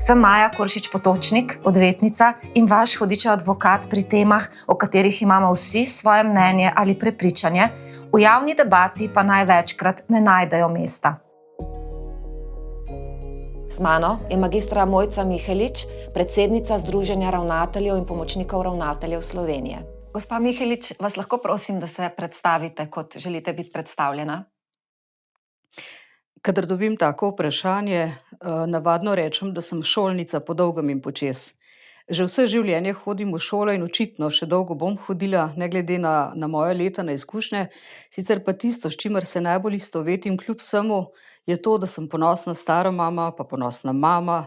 Sem Maja Koršič Potočnik, odvetnica in vaš hudičev advokat pri temah, o katerih imamo vsi svoje mnenje ali prepričanje, v javni debati pa največkrat ne najdejo mesta. Z mano je magistra Mojca Mihelič, predsednica Združenja ravnateljev in pomočnikov ravnateljev Slovenije. Gospa Mihelič, vas lahko prosim, da se predstavite, kot želite biti predstavljena? Kadar dobim tako vprašanje, navadno rečem, da sem šolnica po dolgem in počez. Že vse življenje hodim v šolo in očitno še dolgo bom hodila, ne glede na moje leta, na izkušnje. Sicer pa tisto, s čimer se najbolj istovetim kljub vsemu, je to, da sem ponosna stara mama, pa ponosna mama,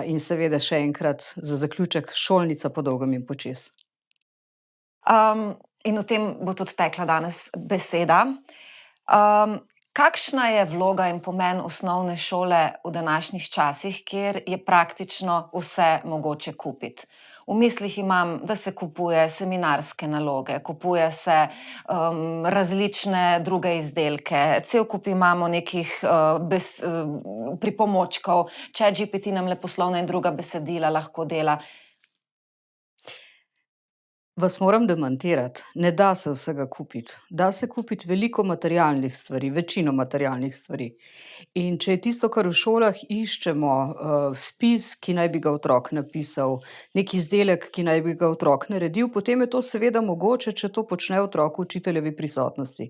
in seveda še enkrat za zaključek šolnica po dolgem in počez. In o tem bo tudi tekla danes beseda. Kakšna je vloga in pomen osnovne šole v današnjih časih, kjer je praktično vse mogoče kupiti? V mislih imam, da se kupuje seminarske naloge, kupuje se različne druge izdelke, cel kup imamo nekih pripomočkov, ChatGPT nam leposlovna in druga besedila lahko dela. Vas moram demantirati, ne da se vsega kupiti. Da se kupiti veliko materialnih stvari, večino materialnih stvari. In če je tisto, kar v šolah iščemo, spis, ki naj bi ga otrok napisal, neki izdelek, ki naj bi ga otrok naredil, potem je to seveda mogoče, če to počne otrok v učiteljevi prisotnosti.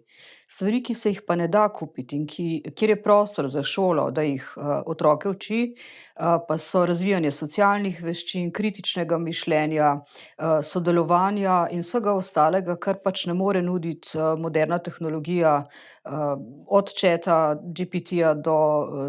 Stvari, ki se jih pa ne da kupiti in kjer je prostor za šolo, da jih otroke uči, pa so razvijanje socialnih veščin, kritičnega mišljenja, sodelovanja in vsega ostalega, kar pač ne more nuditi moderna tehnologija, od chata, GPT-ja do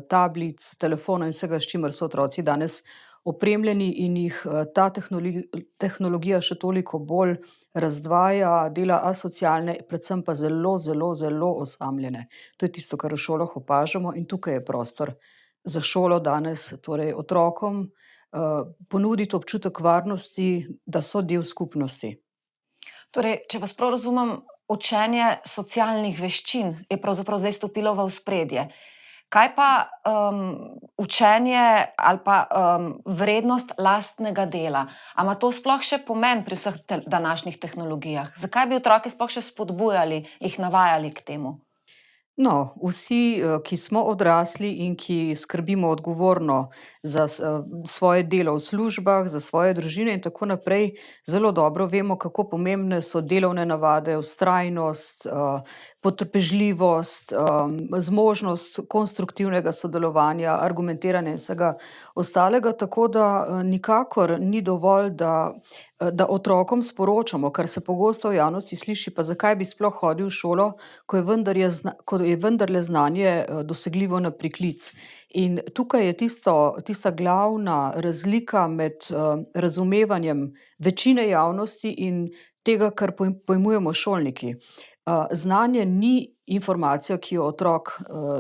tablic, telefona in vsega, s čimer so otroci danes opremljeni in jih ta tehnologija še toliko bolj razdvaja, dela asocialne, predvsem pa zelo, zelo, zelo osamljene. To je tisto, kar v šolah opažamo, in tukaj je prostor za šolo danes, torej otrokom ponuditi občutek varnosti, da so del skupnosti. Torej, če vas prav razumem, učenje socialnih veščin je pravzaprav zdaj stopilo v ospredje. Kaj pa učenje ali pa vrednost lastnega dela? A ima to sploh še pomen pri vseh današnjih tehnologijah? Zakaj bi otroke sploh še spodbujali, jih navajali k temu? No, vsi, ki smo odrasli in ki skrbimo odgovorno za svoje delo v službah, za svoje družine in tako naprej, zelo dobro vemo, kako pomembne so delovne navade, vztrajnost, potrpežljivost, zmožnost konstruktivnega sodelovanja, argumentiranja in vsega ostalega, tako da nikakor ni dovolj, da otrokom sporočamo, kar se pogosto v javnosti sliši, pa zakaj bi sploh hodil v šolo, ko je vendarle znanje dosegljivo na priklic. In tukaj je tista glavna razlika med razumevanjem večine javnosti in tega, kar pojmujemo šolniki. Znanje ni informacija, ki jo otrok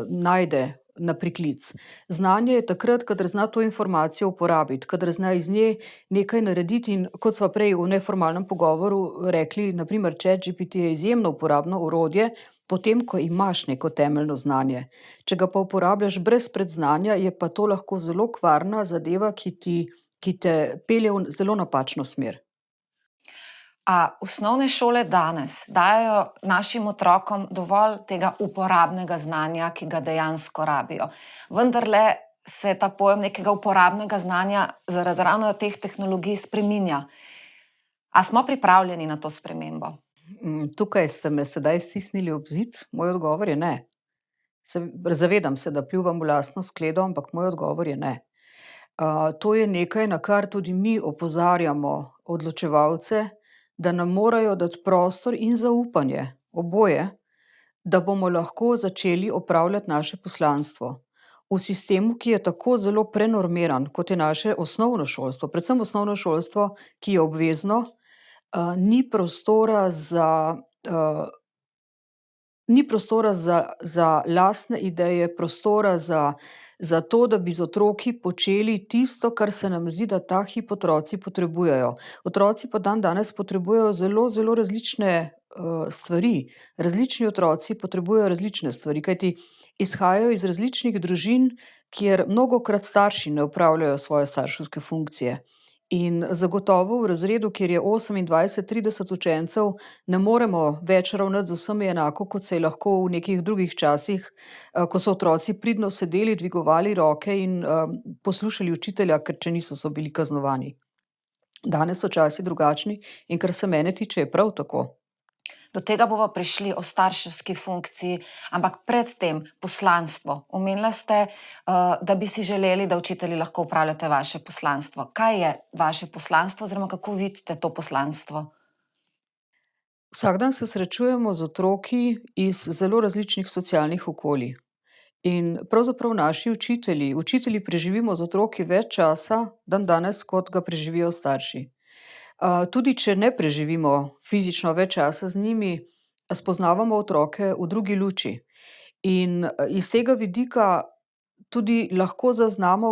najde na priklic. Znanje je takrat, kadar zna to informacijo uporabiti, kadar zna iz nje nekaj narediti, in kot sva prej v neformalnem pogovoru rekli, na primer ChatGPT je izjemno uporabno orodje, potem, ko imaš neko temeljno znanje. Če ga pa uporabljaš brez predznanja, je pa to lahko zelo kvarna zadeva, ki te pelje v zelo napačno smer. A osnovne šole danes dajejo našim otrokom dovolj tega uporabnega znanja, ki ga dejansko rabijo? Vendarle se ta pojem nekega uporabnega znanja zaradi ravno teh tehnologij spreminja. A smo pripravljeni na to spremembo? Tukaj ste me sedaj stisnili ob zid, moj odgovor je ne. Zavedam se, da pljuvam v lastno skledo, ampak moj odgovor je ne. To je nekaj, na kar tudi mi opozarjamo odločevalce, da nam morajo dati prostor in zaupanje, oboje, da bomo lahko začeli opravljati naše poslanstvo. V sistemu, ki je tako zelo prenormiran, kot je naše osnovno šolstvo, predvsem osnovno šolstvo, ki je obvezno, ni prostora za lastne ideje, prostora za to, da bi z otroki počeli tisto, kar se nam zdi, da ta hip otroci potrebujejo. Otroci pa danes potrebujejo zelo, zelo različne stvari. Različni otroci potrebujejo različne stvari, kajti Izhajajo iz različnih družin, kjer mnogokrat starši ne opravljajo svoje starševske funkcije. In zagotovo v razredu, kjer je 28, 30 učencev, ne moremo več ravnati z vsemi enako, kot se je lahko v nekih drugih časih, ko so otroci pridno sedeli, dvigovali roke in poslušali učitelja, ker če niso, so bili kaznovani. Danes so časi drugačni in kar se mene tiče, je prav tako. Do tega bomo prišli o starševski funkciji, ampak predtem poslanstvo. Omenila ste, da bi si želeli, da učitelji lahko upravljate vaše poslanstvo. Kaj je vaše poslanstvo oziroma kako vidite to poslanstvo? Vsak dan se srečujemo z otroki iz zelo različnih socialnih okolij. In pravzaprav naši učitelji preživimo z otroki več časa dandanes, kot ga preživijo starši. Tudi če ne preživimo fizično več časa z njimi, spoznavamo otroke v drugi luči. In iz tega vidika tudi lahko zaznamo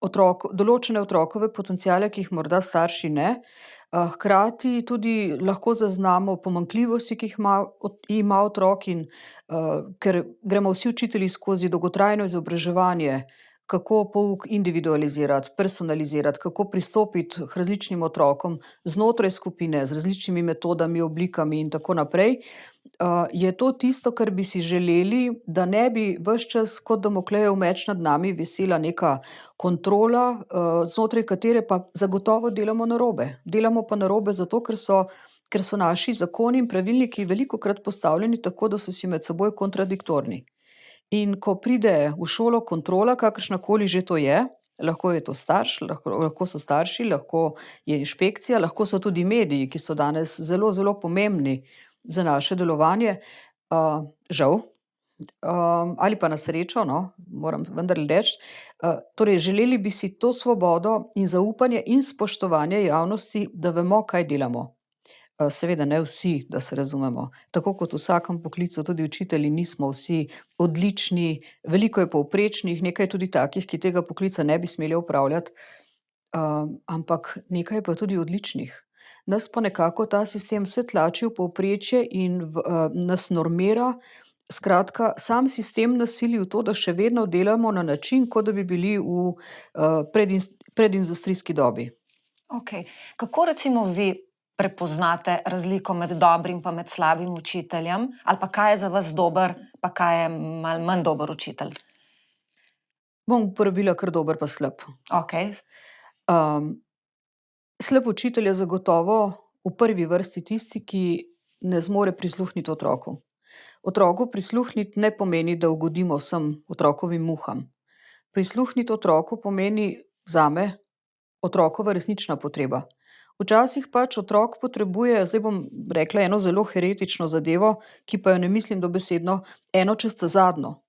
določene otrokove potenciale, ki jih morda starši ne. Hkrati tudi lahko zaznamo pomanjkljivosti, ki jih ima otrok, in ker gremo vsi učitelji skozi dolgotrajno izobraževanje, kako pouk individualizirati, personalizirati, kako pristopiti k različnim otrokom znotraj skupine z različnimi metodami, oblikami in tako naprej, je to tisto, kar bi si želeli, da ne bi ves čas kot Damoklejev meč nad nami visela neka kontrola, znotraj katere pa zagotovo delamo narobe. Delamo pa narobe zato, ker so naši zakoni in pravilniki velikokrat postavljeni tako, da so si med seboj kontradiktorni. In ko pride v šolo kontrola, kakršnakoli že to je, lahko je to lahko so starši, lahko je inšpekcija, lahko so tudi mediji, ki so danes zelo, zelo pomembni za naše delovanje, žal, ali pa na srečo, no, moram vendarle reči. Torej želeli bi si to svobodo in zaupanje in spoštovanje javnosti, da vemo, kaj delamo. Seveda ne vsi, da se razumemo. Tako kot v vsakem poklicu, tudi učitelji nismo vsi odlični, veliko je povprečnih, nekaj je tudi takih, ki tega poklica ne bi smeli opravljati, ampak nekaj je pa tudi odličnih. Nas pa nekako ta sistem vse tlači v povprečje in nas normira. Skratka, sam sistem nas sili v to, da še vedno delamo na način, kot da bi bili v predindustrijski dobi. Okej. Kako recimo vi prepoznate razliko med dobrim pa med slabim učiteljem? Ali pa kaj je za vas dober, pa kaj je malo manj dober učitelj? Bom uporabila kar dober pa slab. Okej. Slab učitelj je zagotovo v prvi vrsti tisti, ki ne zmore prisluhniti otroku. Otroku prisluhniti ne pomeni, da ugodimo vsem otrokovim muham. Prisluhniti otroku pomeni zame otrokova resnična potreba. Včasih pač otrok potrebuje, zdaj bom rekla eno zelo heretično zadevo, ki pa jo ne mislim dobesedno, eno čestazadno.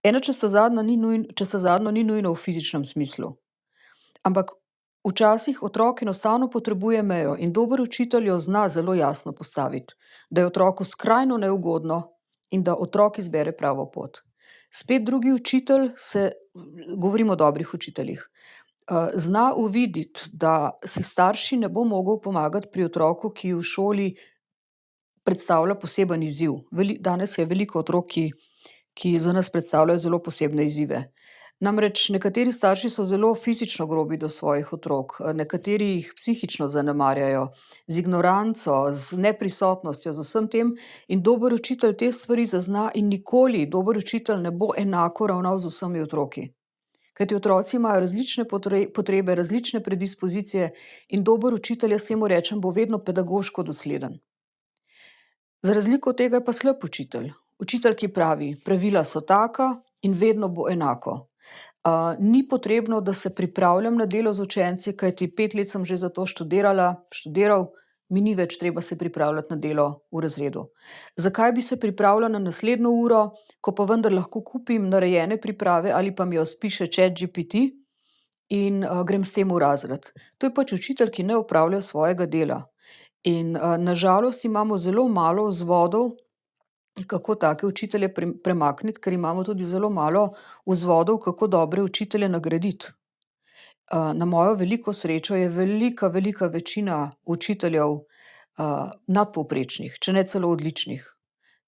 Eno čestazadno ni nujno v fizičnem smislu. Ampak včasih otrok enostavno potrebuje mejo in dober učitelj jo zna zelo jasno postaviti, da je otroku skrajno neugodno in da otrok izbere pravo pot. Spet drugi učitelj govorimo o dobrih učiteljih, zna uvideti, da si starši ne bo mogel pomagati pri otroku, ki v šoli predstavlja poseben izziv. Danes je veliko otrok, ki za nas predstavljajo zelo posebne izzive. Namreč nekateri starši so zelo fizično grobi do svojih otrok, nekateri jih psihično zanemarjajo, z ignoranco, z neprisotnostjo, z vsem tem, in dober učitelj te stvari zazna in nikoli dober učitelj ne bo enako ravnal z vsemi otroki. Kajti otroci imajo različne potrebe, različne predispozicije in dober učitelj, jaz temu rečem, bo vedno pedagoško dosleden. Za razliko od tega je pa slab učitelj. Učitelj, ki pravi, pravila so taka in vedno bo enako. Ni potrebno, da se pripravljam na delo z učenci, kajti 5 let sem že za to študiral, mi ni več treba se pripravljati na delo v razredu. Zakaj bi se pripravljala na naslednjo uro, ko pa vendar lahko kupim narejene priprave ali pa mi jo spiše ChatGPT in grem s tem v razred. To je pač učitelj, ki ne opravlja svojega dela. In na žalost imamo zelo malo vzvodov, kako take učitelje premakniti, ker imamo tudi zelo malo vzvodov, kako dobre učitelje nagraditi. Na mojo veliko srečo je velika, velika večina učiteljev nadpovprečnih, če ne celo odličnih.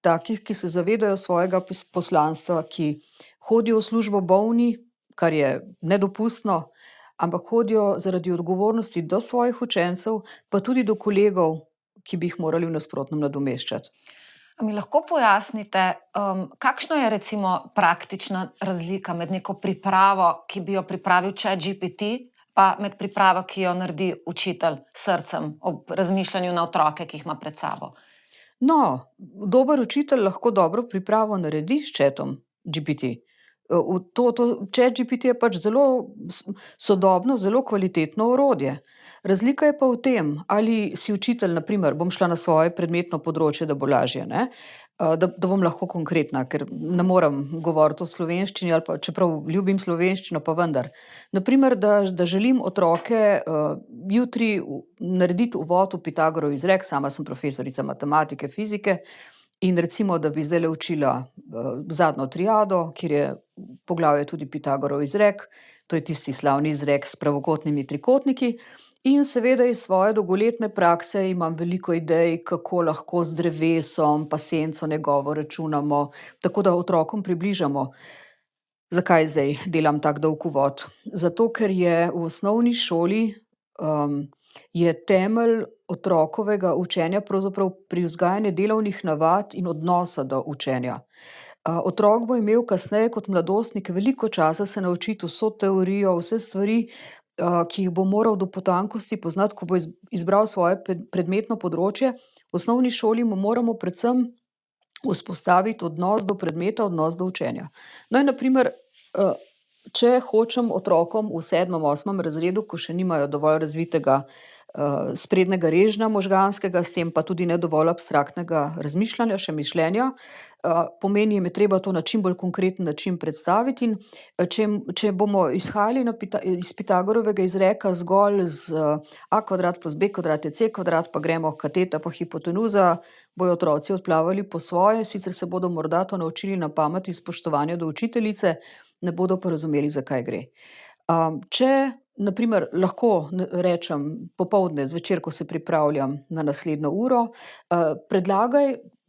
takih, ki se zavedajo svojega poslanstva, ki hodijo v službo bolni, kar je nedopustno, ampak hodijo zaradi odgovornosti do svojih učencev, pa tudi do kolegov, ki bi jih morali v nasprotnem nadomeščati. A mi lahko pojasnite, kakšna je recimo praktična razlika med neko pripravo, ki bi jo pripravil ChatGPT, pa med pripravo, ki jo naredi učitelj s srcem ob razmišljanju na otroke, ki jih ima pred sabo? No, dober učitelj lahko dobro pripravo naredi s chatom GPT. ChatGPT je pač zelo sodobno, zelo kvalitetno orodje. Razlika je pa v tem, ali si učitelj, naprimer, bom šla na svoje predmetno področje, da bo lažje, ne? Da bom lahko konkretna, ker ne morem govoriti o slovenščini, ali pa čeprav ljubim slovenščino, pa vendar. Naprimer, da želim otroke jutri narediti uvod v Pitagorov izrek, sama sem profesorica matematike, fizike, in recimo, da bi zdajle učila zadnjo triado, kjer je poglavje tudi Pitagorov izrek, to je tisti slavni izrek s pravokotnimi trikotniki, in seveda iz svoje dolgoletne prakse imam veliko idej, kako lahko z drevesom pa senco njegovo računamo, tako da otrokom približamo. Zakaj zdaj delam tak dolg uvod? Zato, ker je v osnovni šoli je temelj otrokovega učenja pravzaprav privzgajanje delovnih navad in odnosa do učenja. Otrok bo imel kasneje kot mladostnik veliko časa se naučiti vso teorijo, vse stvari, ki jih bo moral do potankosti poznati, ko bo izbral svoje predmetno področje. V osnovni šoli mu moramo predvsem vzpostaviti odnos do predmeta, odnos do učenja. No in naprimer, če hočem otrokom v 7., 8. razredu, ko še nimajo dovolj razvitega sprednjega režnja možganskega, s tem pa tudi ne dovolj abstraktnega razmišljanja, še mišljenja, pomeni jim je treba to na čim bolj konkreten način predstaviti, in če bomo izhajali iz Pitagorovega izreka zgolj z a kvadrat plus b kvadrat je c kvadrat, pa gremo kateta pa hipotenuza, bojo otroci odplavali po svoje, sicer se bodo morda to naučili na pamet iz spoštovanja do učiteljice, ne bodo pa razumeli, za kaj gre. Če naprimer lahko rečem popoldne, zvečer, ko se pripravljam na naslednjo uro,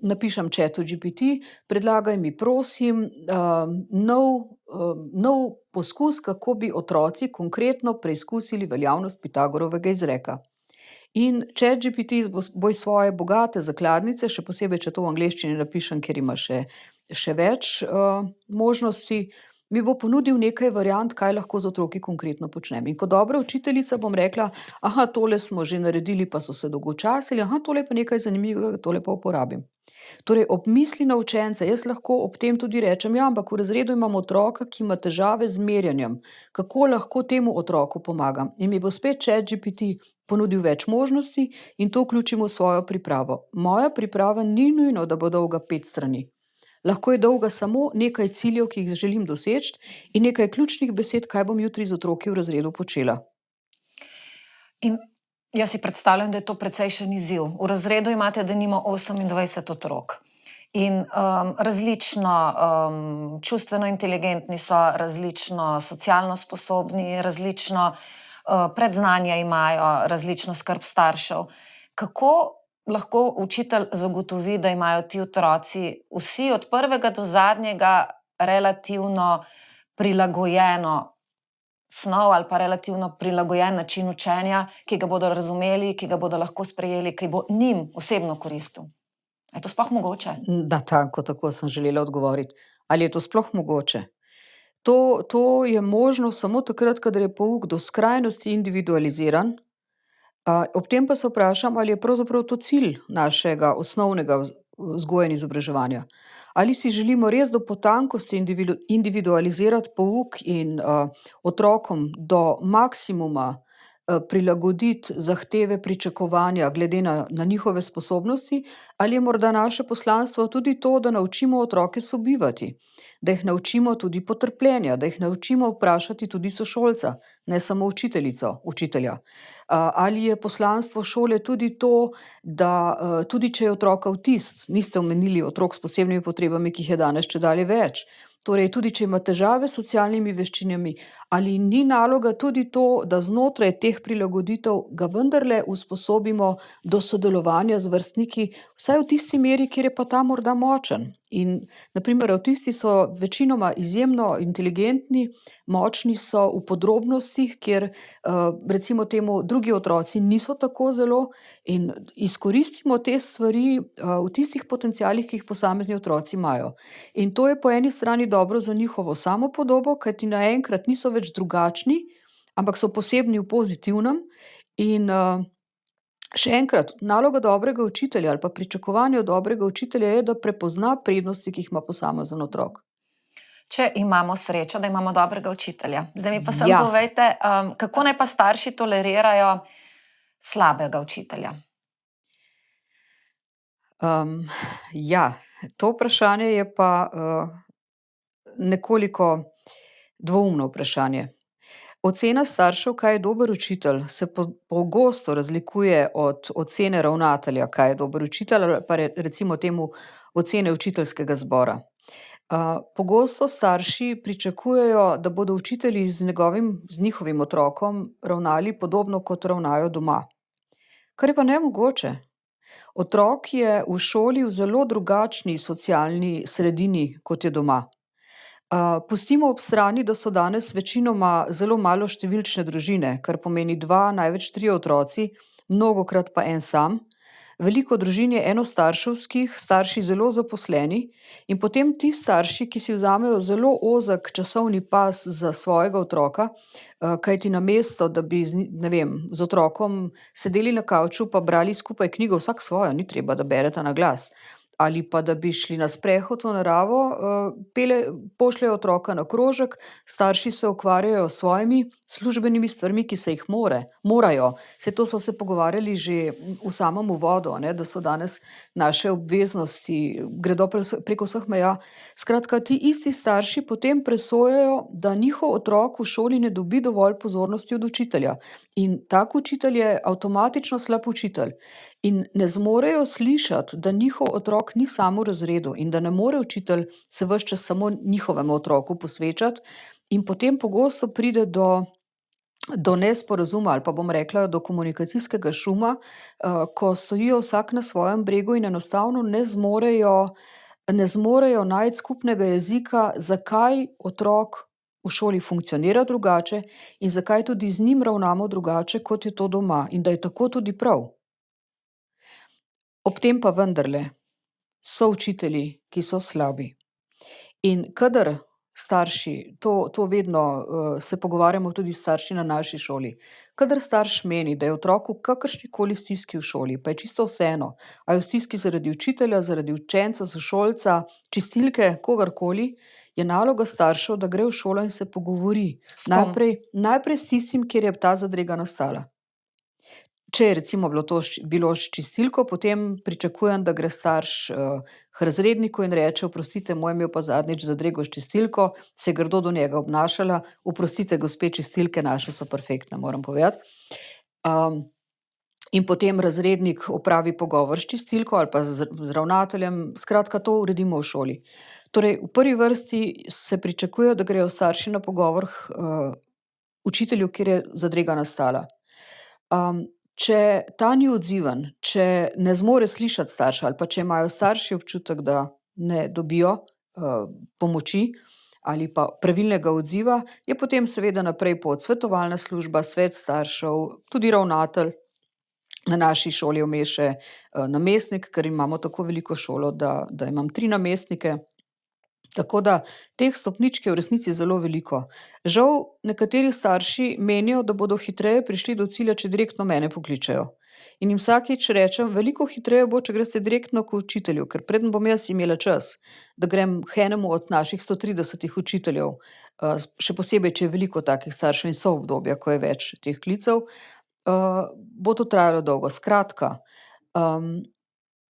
napišem chatu GPT, predlagaj mi prosim nov poskus, kako bi otroci konkretno preizkusili veljavnost Pitagorovega izreka. In ChatGPT bo iz svoje bogate zakladnice, še posebej, če to v angleščini napišem, ker ima še več možnosti, mi bo ponudil nekaj variant, kaj lahko z otroki konkretno počnem. In kot dobra učiteljica bom rekla, aha, tole smo že naredili, pa so se dolgočasili, aha, tole je pa nekaj zanimivega, tole pa uporabim. Torej, ob misli na učence, jaz lahko ob tem tudi rečem, ja, ampak v razredu imam otroka, ki ima težave z merjenjem. Kako lahko temu otroku pomagam? In mi bo spet ChatGPT ponudil več možnosti in to vključimo v svojo pripravo. Moja priprava ni nujno, da bo dolga 5 strani. Lahko je dolga samo nekaj ciljev, ki jih želim doseči, in nekaj ključnih besed, kaj bom jutri z otroki v razredu počela. In jaz si predstavljam, da je to precejšen izziv. V razredu imate denimo 28 otrok. In različno čustveno inteligentni so, različno socialno sposobni, različno predznanja imajo, različno skrb staršev. Kako lahko učitelj zagotovi, da imajo ti otroci vsi od prvega do zadnjega relativno prilagojeno snov ali pa relativno prilagojen način učenja, ki ga bodo razumeli, ki ga bodo lahko sprejeli, ki bo njim osebno koristil? Je to sploh mogoče? Tako sem želela odgovoriti. Ali je to sploh mogoče? To je možno samo takrat, kadar je pouk do skrajnosti individualiziran. Ob tem pa se vprašam, ali je pravzaprav to cilj našega osnovnega vzgoje in izobraževanja. Ali si želimo res do potankosti individualizirati pouk in otrokom do maksimuma prilagoditi zahteve, pričakovanja glede na njihove sposobnosti, ali je morda naše poslanstvo tudi to, da naučimo otroke sobivati, da jih naučimo tudi potrpljenja, da jih naučimo vprašati tudi sošolca, ne samo učitelja. Ali je poslanstvo šole tudi to, da tudi če je otrok avtist, niste omenili otrok s posebnimi potrebami, ki jih je danes čedalje več, Torej, tudi če ima težave s socialnimi veščinami, ali ni naloga tudi to, da znotraj teh prilagoditev ga vendarle usposobimo do sodelovanja z vrstniki, vsaj v tisti meri, kjer je pa ta morda močen. In na primer avtisti so večinoma izjemno inteligentni, močni so v podrobnostih, kjer recimo temu drugi otroci niso tako zelo, in izkoristimo te stvari v tistih potencialih, ki jih posamezni otroci imajo. In to je po eni strani dobro za njihovo samopodobo, kajti naenkrat niso več drugačni, ampak so posebni v pozitivnem. In še enkrat, naloga dobrega učitelja ali pa pričakovanje od dobrega učitelja je, da prepozna prednosti, ki jih ima posamezen otrok. Če imamo srečo, da imamo dobrega učitelja. Zdaj mi pa samo Ja. povejte, kako naj pa starši tolerirajo slabega učitelja? Ja, to vprašanje je pa nekoliko dvoumno vprašanje. Ocena staršev, kaj je dober učitelj, se pogosto razlikuje od ocene ravnatelja, kaj je dober učitelj, ali pa recimo temu ocene učiteljskega zbora. Pogosto starši pričakujejo, da bodo učitelji z njihovim otrokom ravnali podobno, kot ravnajo doma. Kar je pa nemogoče. Otrok je v šoli v zelo drugačni socialni sredini, kot je doma. Pustimo ob strani, da so danes večinoma zelo maloštevilčne družine, kar pomeni 2, največ 3 otroci, mnogokrat pa en sam. Veliko družin je enostarševskih, starši zelo zaposleni, in potem ti starši, ki si vzamejo zelo ozek časovni pas za svojega otroka, kajti namesto, da bi z otrokom sedeli na kavču pa brali skupaj knjigo, vsak svojo, ni treba, da bereta na glas, ali pa da bi šli na sprehod v naravo, pošljejo otroka na krožek, starši se ukvarjajo s svojimi službenimi stvarmi, ki se jih morajo. Saj to smo se pogovarjali že v samem uvodu, ne, da so danes naše obveznosti, gredo preko vseh meja. Skratka, ti isti starši potem presojajo, da njihov otrok v šoli ne dobi dovolj pozornosti od učitelja. In tak učitelj je avtomatično slab učitelj. In ne zmorejo slišati, da njihov otrok ni sam v razredu in da ne more učitelj se ves čas samo njihovemu otroku posvečati, in potem pogosto pride do nesporazuma ali pa bom rekla do komunikacijskega šuma, ko stojijo vsak na svojem bregu in enostavno ne zmorejo najti skupnega jezika, zakaj otrok v šoli funkcionira drugače in zakaj tudi z njim ravnamo drugače, kot je to doma, in da je tako tudi prav. Ob tem pa vendarle so učitelji, ki so slabi. In kadar starši, to vedno se pogovarjamo tudi s starši na naši šoli, kadar starš meni, da je otrok v kakršnikoli stiski v šoli, pa je čisto vseeno, a je v stiski zaradi učitelja, zaradi učenca, sošolca, čistilke, kogarkoli, je naloga staršev, da gre v šolo in se pogovori. S kom? Najprej s tistim, kjer je ta zadrega nastala. Če je recimo bilo s čistilko, potem pričakujem, da gre starš k razredniku in reče: "Oprostite, moj imel pa zadnjič zadrego s čistilko, se je grdo do njega obnašala, oprostite, gospe čistilke, naše so perfektne, moram povedati." In potem razrednik opravi pogovor s čistilko ali pa z ravnateljem, skratka, to uredimo v šoli. Torej, v prvi vrsti se pričakuje, da grejo starši na pogovor k učitelju, kjer je zadrega nastala. Če ta ni odziven, če ne zmore slišati starša ali pa če imajo starši občutek, da ne dobijo pomoči ali pa pravilnega odziva, je potem seveda naprej pot svetovalna služba, svet staršev, tudi ravnatelj. Na naši šoli je vmes še namestnik, ker imamo tako veliko šolo, da imam 3 namestnike. Tako da teh stopničk je v resnici zelo veliko. Žal nekateri starši menijo, da bodo hitreje prišli do cilja, če direktno mene pokličejo. In jim vsakič rečem, veliko hitreje bo, če greste direktno k učitelju, ker preden bom jaz imela čas, da grem k enemu od naših 130 učiteljev, še posebej, če je veliko takih staršev in so obdobja, ko je več teh klicev, bo to trajalo dolgo. Skratka,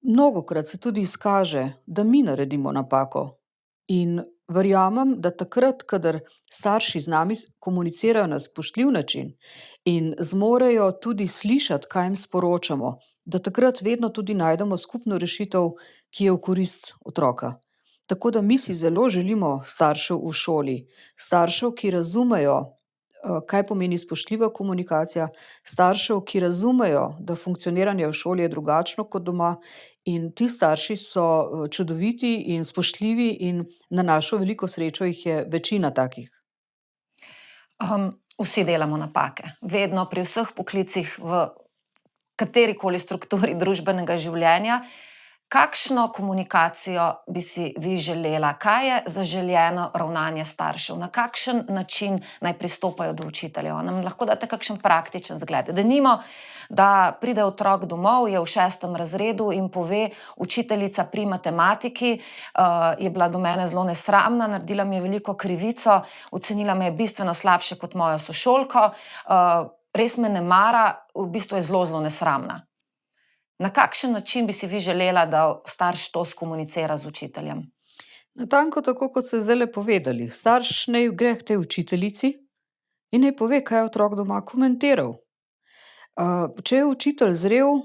mnogokrat se tudi izkaže, da mi naredimo napako. In verjamem, da takrat, kadar starši z nami komunicirajo na spoštljiv način in zmorejo tudi slišati, kaj jim sporočamo, da takrat vedno tudi najdemo skupno rešitev, ki je v korist otroka. Tako da mi si zelo želimo staršev v šoli, staršev, ki razumejo, kaj pomeni spoštljiva komunikacija, staršev, ki razumejo, da funkcioniranje v šoli je drugačno kot doma, in ti starši so, čudoviti in spoštljivi in na našo veliko srečo jih je večina takih. Vsi delamo napake, vedno pri vseh poklicih v katerikoli strukturi družbenega življenja. Kakšno komunikacijo bi si vi želela? Kaj je zaželjeno ravnanje staršev? Na kakšen način naj pristopajo do učiteljev? Nam lahko date kakšen praktičen zgled? Denimo, da pride otrok domov, je v 6. razredu in pove: učiteljica pri matematiki je bila do mene zelo nesramna, naredila mi je veliko krivico, ocenila me je bistveno slabše kot mojo sošolko, res me ne mara, v bistvu je zelo, zelo nesramna. Na kakšen način bi si vi želela, da starš to skomunicira z učiteljem? Natanko tako, kot ste zdajle povedali. Starš naj gre k tej učiteljici in naj pove, kaj je otrok doma komentiral. Če je učitelj zrel,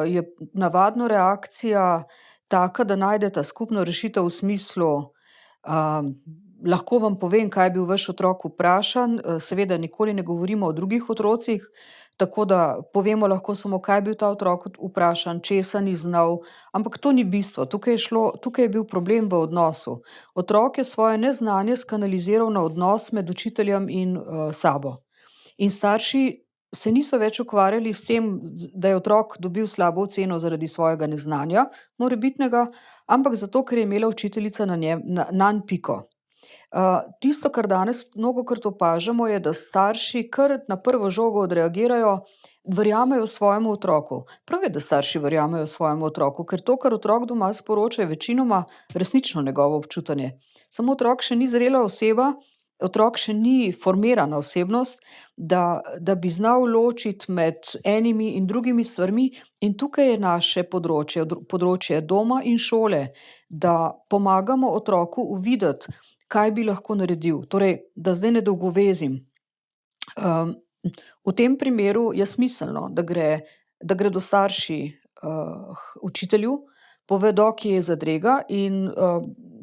je navadno reakcija taka, da najdeta skupno rešitev v smislu, lahko vam povem, kaj je bil vaš otrok vprašan, seveda nikoli ne govorimo o drugih otrocih, tako da povemo lahko samo, kaj je bil ta otrok vprašan, česa ni znal, ampak to ni bistvo. Tukaj je bil problem v odnosu. Otrok je svoje neznanje skanaliziral na odnos med učiteljem in, sabo. In starši se niso več ukvarjali s tem, da je otrok dobil slabo oceno zaradi svojega neznanja, morebitnega, ampak zato, ker je imela učiteljica nanj piko. Tisto, kar danes mnogokrat opažamo, je, da starši kar na prvo žogo odreagirajo, verjamejo svojemu otroku. Prav je, da starši verjamejo svojemu otroku, ker to, kar otrok doma sporoča, je večinoma resnično njegovo občutanje. Samo otrok še ni zrela oseba, otrok še ni formirana osebnost, da bi znal ločiti med enimi in drugimi stvarmi, in tukaj je naše področje doma in šole, da pomagamo otroku uvideti, kaj bi lahko naredil. Torej, da zdaj ne dolgovezim. V tem primeru je smiselno, da gredo starši, k učitelju, povedo, kje je zadrega, in,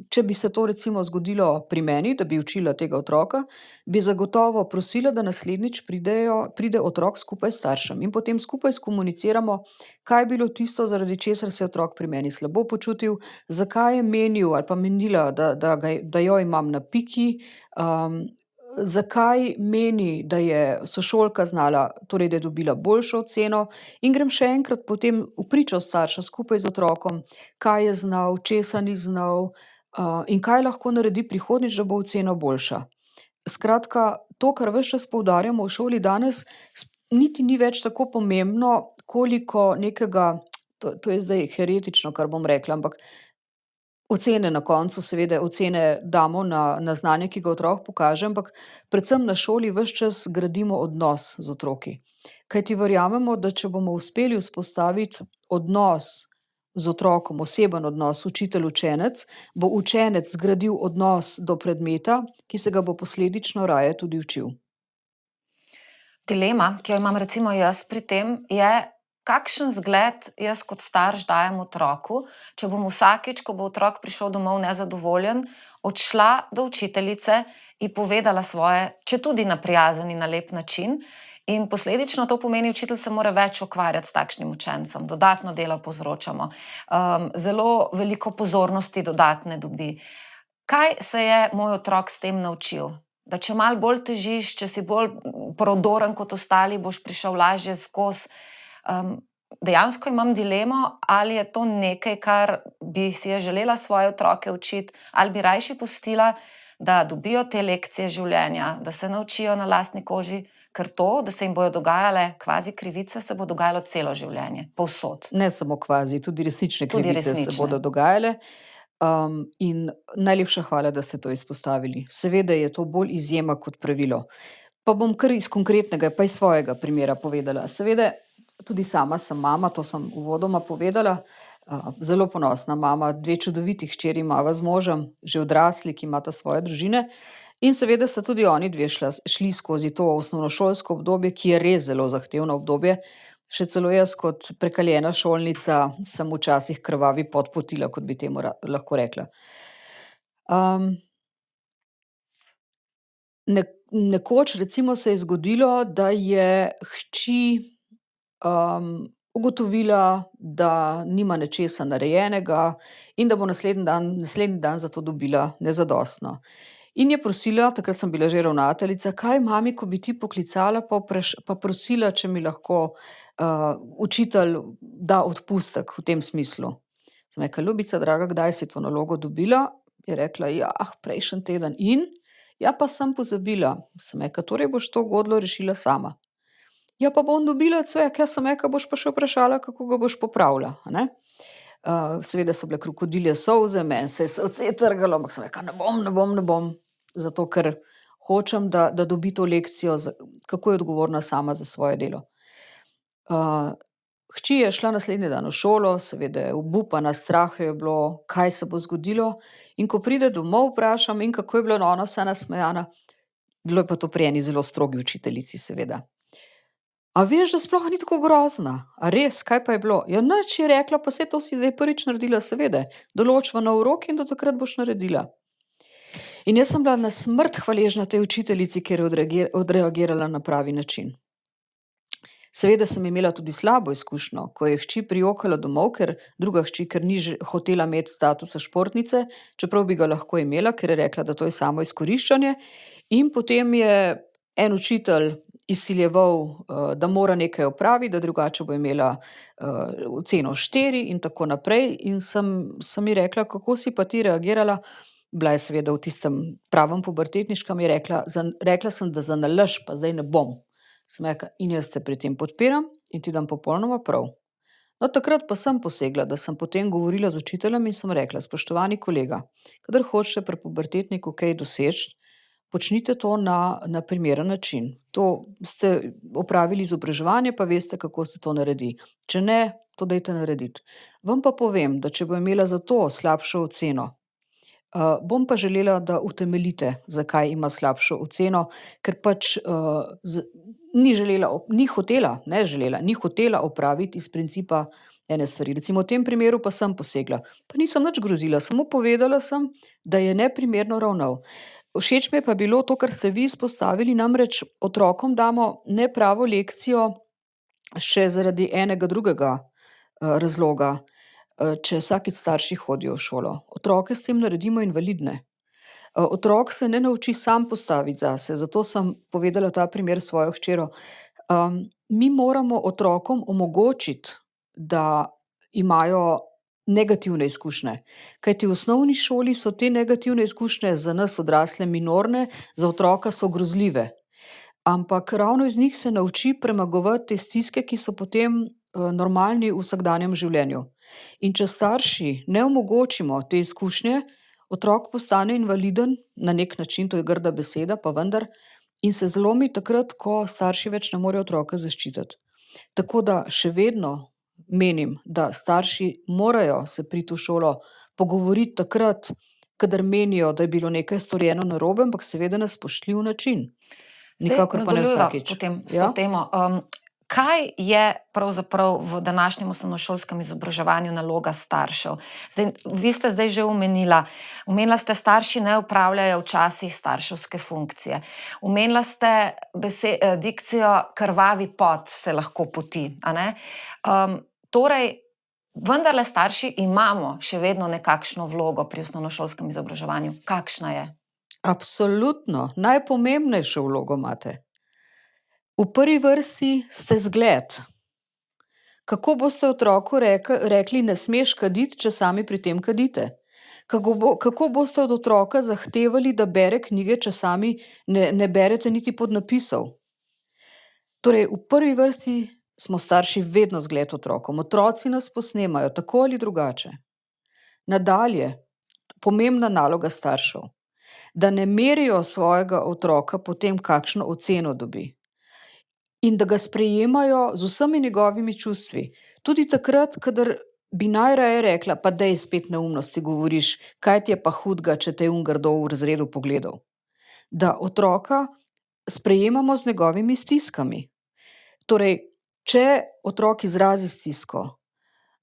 če bi se to recimo zgodilo pri meni, da bi učila tega otroka, bi zagotovo prosila, da naslednjič pride otrok skupaj s staršem in potem skupaj skomuniciramo, kaj je bilo tisto, zaradi česar se je otrok pri meni slabo počutil, zakaj je menil ali pa menila, da jo imam na piki, zakaj meni, da je sošolka znala, torej da je dobila boljšo oceno, in grem še enkrat potem v pričo starša skupaj z otrokom, kaj je znal, česa ni znal, in kaj lahko naredi prihodnjič, da bo ocena boljša. Skratka, to, kar ves čas poudarjamo v šoli danes, niti ni več tako pomembno, koliko nekega, to je zdaj heretično, kar bom rekla, ampak ocene na koncu, seveda ocene damo na znanje, ki ga otrok pokaže, ampak predvsem na šoli ves čas gradimo odnos z otroki. Kajti verjamemo, da če bomo uspeli vzpostaviti odnos z otrokom, oseben odnos učitelj-učenec, bo učenec zgradil odnos do predmeta, ki se ga bo posledično raje tudi učil. Dilema, ki jo imam recimo jaz pri tem, je, kakšen zgled jaz kot starš dajem otroku, če bom vsakič, ko bo otrok prišel domov nezadovoljen, odšla do učiteljice in povedala svoje, četudi na prijazen in na lep način, in posledično to pomeni, učitelj se mora več ukvarjati s takšnim učencem, dodatno delo povzročamo, zelo veliko pozornosti dodatne dobi. Kaj se je moj otrok s tem naučil? Da če malo bolj težiš, če si bolj prodoren kot ostali, boš prišel lažje skozi. Dejansko imam dilemo, ali je to nekaj, kar bi si je želela svoje otroke učiti, ali bi rajši pustila, da dobijo te lekcije življenja, da se naučijo na lastni koži, ker to, da se jim bojo dogajale kvazi krivice, se bo dogajalo celo življenje, povsod. Ne samo kvazi, tudi resnične Tudi krivice se resnične. bodo dogajale. In najlepša hvala, da ste to izpostavili. Seveda je to bolj izjema kot pravilo. Pa bom kar iz konkretnega, pa iz svojega primera povedala. Seveda, tudi sama sem mama, to sem uvodoma povedala, zelo ponosna mama, 2 čudoviti hčeri imava z možem, že odrasli, ki imata svoje družine. In seveda sta tudi oni dve šli skozi to osnovnošolsko obdobje, ki je res zelo zahtevno obdobje. Še celo jaz kot prekaljena šolnica sem včasih krvavi pot potila, kot bi temu lahko rekla. Um, nekoč recimo se je zgodilo, da je hči ugotovila, da nima nečesa narejenega in da bo naslednji dan za to dobila nezadostno. In je prosila, takrat sem bila že ravnateljica, kaj mami, ko bi ti poklicala pa prosila, če mi lahko učitelj da odpustek v tem smislu. Sem rekla, ljubica draga, kdaj si to nalogo dobila? Je rekla, ja, prejšnji teden. In? Ja, pa sem pozabila. Sem rekla, torej boš to godlo rešila sama. Ja, pa bom dobila cvek. Jaz sem rekla, boš pa še vprašala, kako ga boš popravila, a ne. Seveda so bile krokodilje solze, meni se je srce trgalo, ampak sem rekla, ne bom, zato ker hočem, da dobi to lekcijo, kako je odgovorna sama za svoje delo. Hči je šla naslednji dan v šolo, seveda je obupana, strah jo je bilo, kaj se bo zgodilo, in ko pride domov, vprašam, in kako je bila ona vsa nasmejana. Bilo je pa to pri eni zelo strogi učiteljici, seveda. A veš, da sploh ni tako grozna? A res, kaj pa je bilo? Ja, nič, je rekla, pa saj to si zdaj prvič naredila, seveda. Določva nov rok in do takrat boš naredila. In jaz sem bila na smrt hvaležna tej učiteljici, ker je odreagirala na pravi način. Seveda sem imela tudi slabo izkušnjo, ko je hči prijokala domov, ker druga hči, ker ni hotela imeti statusa športnice, čeprav bi ga lahko imela, ker je rekla, da to je samo izkoriščanje. In potem je en učitelj izsiljeval, da mora nekaj opraviti, da drugače bo imela oceno 4 in tako naprej. In sem ji rekla, kako si pa ti reagirala. Bila je seveda v tistem pravem pubertetniškem, je rekla sem, da za nalašč pa zdaj ne bom. Sem rekla, in jaz te pri tem podpiram in ti dam popolnoma prav. No, takrat pa sem posegla, da sem potem govorila z učiteljem in sem rekla, spoštovani kolega, kadar hočete pri pubertetniku kaj doseči, počnite to na primeren način. To ste opravili izobraževanje, pa veste, kako se to naredi. Če ne, to dajte narediti. Vam pa povem, da če bo imela za to slabšo oceno, bom pa želela, da utemeljite, zakaj ima slabšo oceno, ker pač ni hotela opraviti iz principa ene stvari. Recimo v tem primeru pa sem posegla. Pa nisem nič grozila, samo povedala sem, da je neprimerno ravnal. Všeč mi je pa bilo to, kar ste vi izpostavili, namreč otrokom damo nepravo lekcijo še zaradi enega drugega razloga. Če vsakič starši hodijo v šolo. Otroke s tem naredimo invalidne. Otrok se ne nauči sam postaviti zase, zato sem povedala ta primer s svojo hčero. Mi moramo otrokom omogočiti, da imajo negativne izkušnje, kajti v osnovni šoli so te negativne izkušnje za nas odrasle minorne, za otroka so grozljive. Ampak ravno iz njih se nauči premagovati te stiske, ki so potem normalni v vsakdanjem življenju. In če starši ne omogočimo te izkušnje, otrok postane invaliden, na nek način, to je grda beseda, pa vendar, in se zlomi takrat, ko starši več ne morejo otroka zaščititi. Tako da še vedno menim, da starši morajo se priti v šolo pogovoriti takrat, kadar menijo, da je bilo nekaj storjeno narobe, ampak seveda na spoštljiv način. Nikakor pa ne vsakič. Potem s to temo. Kaj je pravzaprav v današnjem osnovnošolskem izobraževanju naloga staršev? Vi ste zdaj že omenila ste, starši ne opravljajo včasih starševske funkcije. Omenila ste dikcijo krvavi pot se lahko poti, a ne? Torej, vendarle starši imamo še vedno nekakšno vlogo pri osnovnošolskem izobraževanju. Kakšna je? Absolutno, najpomembnejšo vlogo imate. V prvi vrsti ste zgled. Kako boste otroku rekli, ne smeš kaditi, če sami pri tem kadite? Kako boste od otroka zahtevali, da bere knjige, če sami ne berete niti podnapisov? Torej, v prvi vrsti smo starši vedno zgled otrokom. Otroci nas posnemajo, tako ali drugače. Nadalje, pomembna naloga staršev, da ne merijo svojega otroka po tem, kakšno oceno dobi. In da ga sprejemajo z vsemi njegovimi čustvi. Tudi takrat, kadar bi najraje rekla, pa dej spet neumnosti govoriš, kaj ti je pa hudega, če te je grdo v razredu pogledal. Da otroka sprejemamo z njegovimi stiskami. Torej, če otrok izrazi stisko,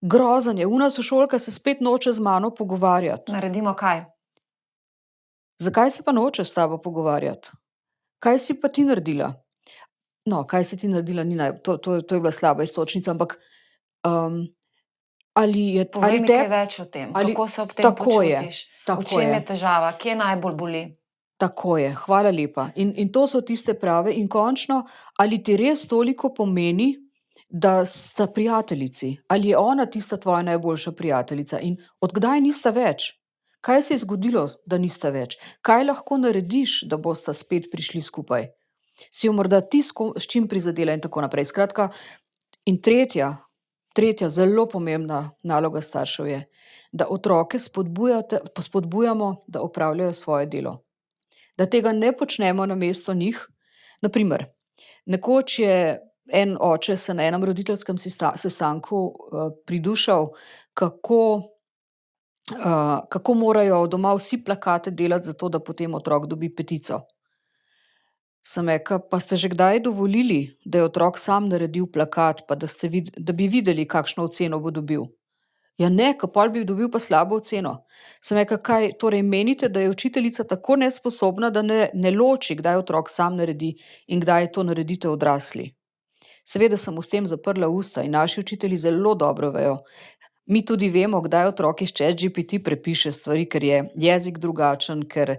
grozen je, sošolka se spet noče z mano pogovarjati. Naredimo kaj? Zakaj se pa noče s tabo pogovarjati? Kaj si pa ti naredila? No, kaj si ti naredila, ni to je bila slaba iztočnica, ampak, ali je Povej ali mi kaj te več o tem, ali kako se ob tem tako je, počutiš, v tako čem je. je težava, kje najbolj boli? Tako je, hvala lepa. In to so tiste prave in končno, ali ti res toliko pomeni, da sta prijateljici? Ali je ona tista tvoja najboljša prijateljica in od kdaj nista več? Kaj se je zgodilo, da nista več? Kaj lahko narediš, da bosta spet prišli skupaj? Si jo morda ti s čim prizadela in tako naprej. Skratka, in tretja zelo pomembna naloga staršev je, da otroke spodbujamo, da opravljajo svoje delo. Da tega ne počnemo namesto njih. Na primer, nekoč je en oče se na enem roditeljskem sestanku, pridušal, kako morajo doma vsi plakate delati, zato da potem otrok dobi petico. Sem rekla: "Pa ste že kdaj dovolili, da je otrok sam naredil plakat, pa da bi videli, kakšno oceno bo dobil?" "Ja ne, ker pol bi dobil pa slabo oceno." Sem rekla: "Kaj torej menite, da je učiteljica tako nesposobna, da ne loči, kdaj otrok sam naredi in kdaj to naredite odrasli?" Seveda sem mu s tem zaprla usta in naši učitelji zelo dobro vejo. Mi tudi vemo, kdaj otrok iz ChatGPT prepiše stvari, ker je jezik drugačen, ker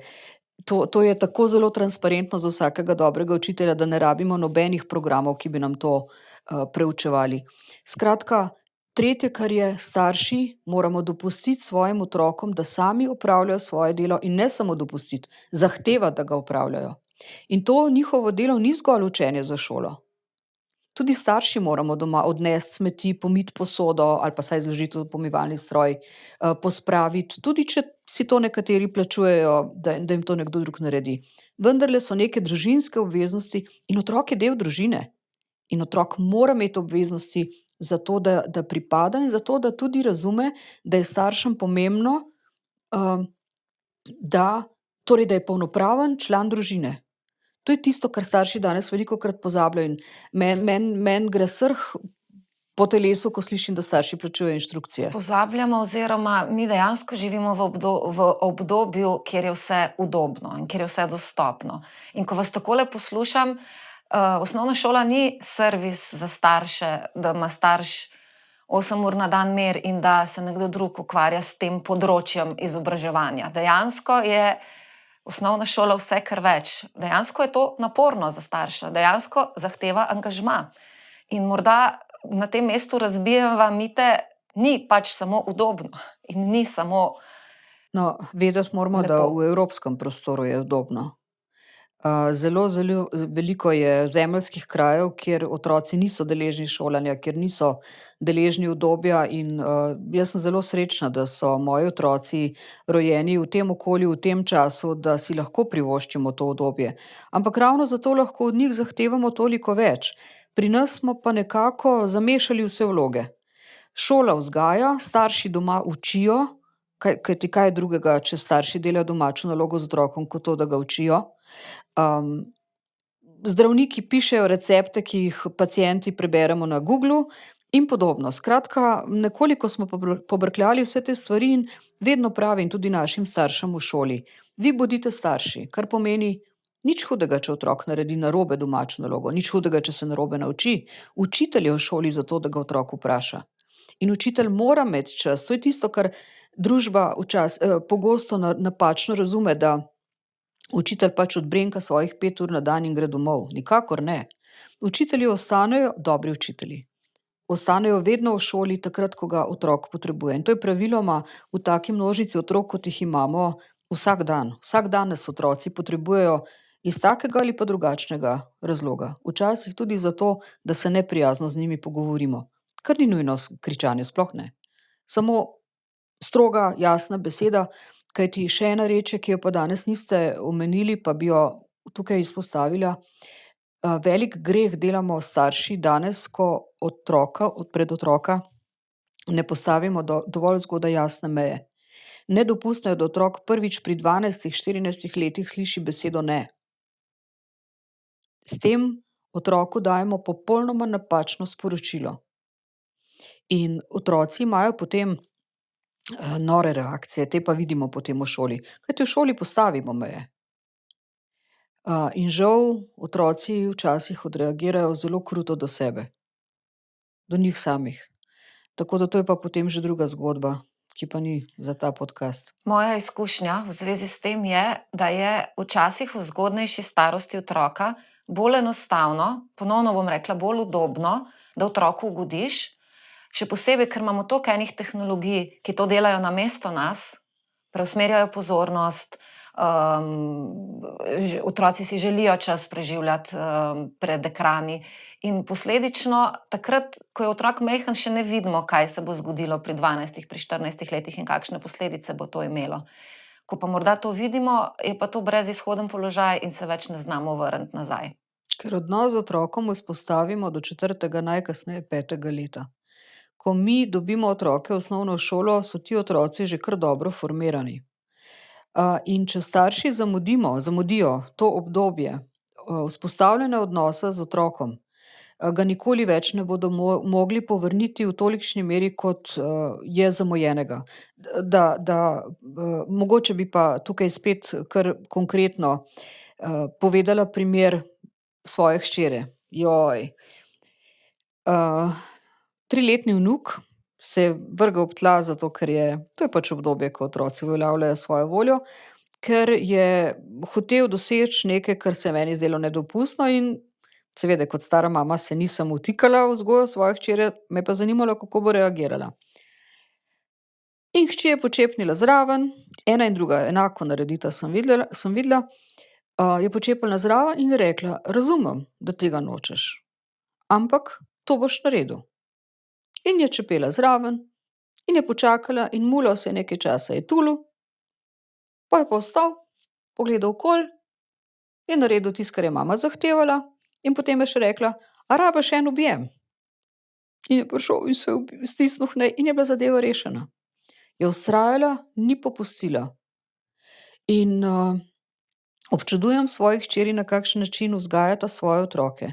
to je tako zelo transparentno za vsakega dobrega učitelja, da ne rabimo nobenih programov, ki bi nam to, preučevali. Skratka, tretje, kar je, starši moramo dopustiti svojim otrokom, da sami opravljajo svoje delo in ne samo dopustiti, zahtevati, da ga opravljajo. In to njihovo delo ni zgolj učenje za šolo. Tudi starši moramo doma odnesti smeti, pomiti posodo ali pa vsaj zložiti v pomivalni stroj, pospraviti, tudi če si to nekateri plačujejo, da jim to nekdo drug naredi. Vendarle so neke družinske obveznosti in otrok je del družine. In otrok mora imeti obveznosti zato, da pripada in zato, da tudi razume, da je staršem pomembno, torej da je polnopraven član družine. To je tisto, kar starši danes velikokrat pozabljajo in meni gre srh po telesu, ko slišim, da starši plačujejo inštrukcije. Pozabljamo oziroma mi dejansko živimo v obdobju, kjer je vse udobno in kjer je vse dostopno. In ko vas takole poslušam, osnovna šola ni servis za starše, da ima starš 8 ur na dan mir in da se nekdo drug ukvarja s tem področjem izobraževanja. Dejansko je osnovna šola vse kar več. Dejansko je to naporno za starša, dejansko zahteva angažma. In morda na tem mestu razbijeva mite, ni pač samo udobno in ni samo No, vedeti moramo, da lepo. v evropskem prostoru je udobno. Zelo veliko je zemeljskih krajev, kjer otroci niso deležni šolanja, kjer niso deležni udobja in, jaz sem zelo srečna, da so moji otroci rojeni v tem okolju, v tem času, da si lahko privoščimo to udobje. Ampak ravno zato lahko od njih zahtevamo toliko več. Pri nas smo pa nekako zamešali vse vloge. Šola vzgaja, starši doma učijo, kajti kaj drugega, če starši delajo domačo nalogo z otrokom, kot to, da ga učijo. Zdravniki pišejo recepte, ki jih pacienti preberemo na Googlu in podobno. Skratka, nekoliko smo pobrkljali vse te stvari in vedno pravim tudi našim staršem v šoli: "Vi bodite starši," kar pomeni, nič hudega, če otrok naredi narobe domačo nalogo, nič hudega, če se narobe nauči. Učitelj je v šoli zato, da ga otrok vpraša. In učitelj mora imeti čas, to je tisto, kar družba pogosto napačno razume, da učitelj pač odbrenka svojih 5 ur na dan in gre domov. Nikakor ne. Učitelji ostanejo, dobri učitelji, ostanejo vedno v šoli takrat, ko ga otrok potrebuje. In to je praviloma v taki množici otrok, kot jih imamo, vsak dan. Vsak dan nas otroci potrebujejo iz takega ali pa drugačnega razloga. Včasih tudi zato, da se neprijazno z njimi pogovorimo. Kar ni nujno kričanje, sploh ne. Samo stroga, jasna beseda, kajti še ena reč je, ki jo pa danes niste omenili, pa bi jo tukaj izpostavila. Velik greh delamo starši danes, ko pred otroka ne postavimo dovolj zgodaj jasne meje. Nedopustno je, da otrok prvič pri 12, 14 letih sliši besedo ne. S tem otroku dajemo popolnoma napačno sporočilo. In otroci imajo potem nore reakcije, te pa vidimo potem v šoli. Kajti v šoli postavimo meje. In žal otroci včasih odreagirajo zelo kruto do sebe, do njih samih. Tako da to je pa potem že druga zgodba, ki pa ni za ta podcast. Moja izkušnja v zvezi s tem je, da je včasih v zgodnejši starosti otroka bolj enostavno, ponovno bom rekla, bolj udobno, da otroku ugodiš, še posebej, ker imamo toliko enih tehnologij, ki to delajo namesto nas, preusmerjajo pozornost, otroci si želijo čas preživljati pred ekrani in posledično takrat, ko je otrok majhen, še ne vidimo, kaj se bo zgodilo pri 12, pri 14 letih in kakšne posledice bo to imelo. Ko pa morda to vidimo, je pa to brezizhoden položaj in se več ne znamo vrniti nazaj. Ker odnos z otrokom vzpostavimo do 4., najkasneje 5. leta. Ko mi dobimo otroke v osnovno šolo, so ti otroci že kar dobro formirani. In če starši zamudijo to obdobje vzpostavljanja odnosa z otrokom, ga nikoli več ne bodo mogli povrniti v tolikšni meri, kot je zamujenega. Mogoče bi pa tukaj spet kar konkretno povedala primer svoje hčere. Joj. 3-letni vnuk se je vrgel ob tla, zato ker to je pač obdobje, ko otroci uveljavljajo svojo voljo, ker je hotel doseči nekaj, kar se je meni zdelo nedopustno in seveda kot stara mama se nisem vtikala v vzgojo svoje hčere, me je pa zanimalo, kako bo reagirala. In hči je počepnila zraven, ena in druga enako naredita, sem videla, je počepnila zraven in je rekla: "Razumem, da tega nočeš, ampak to boš naredil." In je čepela zraven in je počakala in mulo se je nekaj časa je tulil, pol je pa vstal, pogledal okoli, je naredil tisto, kar je mama zahtevala, in potem je še rekla: "A rabiš en objem?" In je prišel in se je stisnil k njej in je bila zadeva rešena. Je vztrajala, ni popustila. In občudujem svoji hčeri, na kakšen način vzgajata svoje otroke.